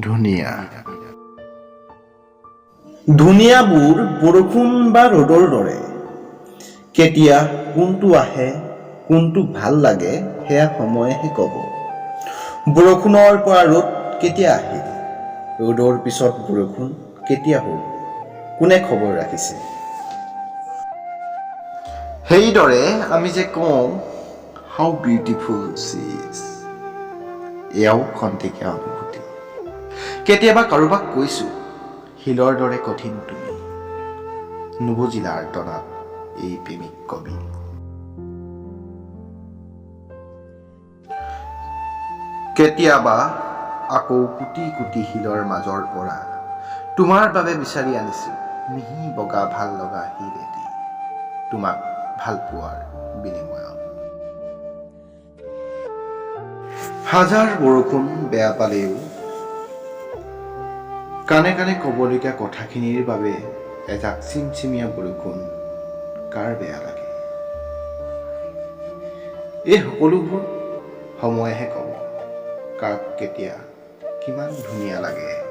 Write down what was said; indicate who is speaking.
Speaker 1: ধুনীয়া
Speaker 2: ধুনীয়াবোৰ বৰষুণ বা ৰ'দৰ দৰে। কেতিয়া কোনটো আহে, কোনটো ভাল লাগে সেয়া সময়েহে ক'ব। বৰষুণৰ পৰা ৰ'দ কেতিয়া আহিল, ৰ'দৰ পিছত বৰষুণ কেতিয়া হ'ল, কোনে খবৰ ৰাখিছে? সেইদৰে আমি যে কওঁ হাউ বিউটিফুল শ্বি ইজ, এয়াও খন্তেকীয়া অনুভূতি। কেতিয়াবা কাৰোবাক কৈছোঁ শিলৰ দৰে কঠিন তুমি, নুবুজিলা আৰ্তনাদ এই প্ৰেমিক কবি। কেতিয়াবা আকৌ কোটি কোটি শিলৰ মাজৰ পৰা তোমাৰ বাবে বিচাৰি আনিছোঁ মিহি বগা ভাল লগা শিল এটি, তোমাক ভাল পোৱাৰ বিনিময়ত। হাজাৰ বৰষুণ বেয়া পালেও কাণে কাণে ক'বলগীয়া কথাখিনিৰ বাবে এজাক চিমচিমীয়া বৰষুণ কাৰ বেয়া লাগে? এই সকলোবোৰ সময়েহে ক'ব কাক কেতিয়া কিমান ধুনীয়া লাগে।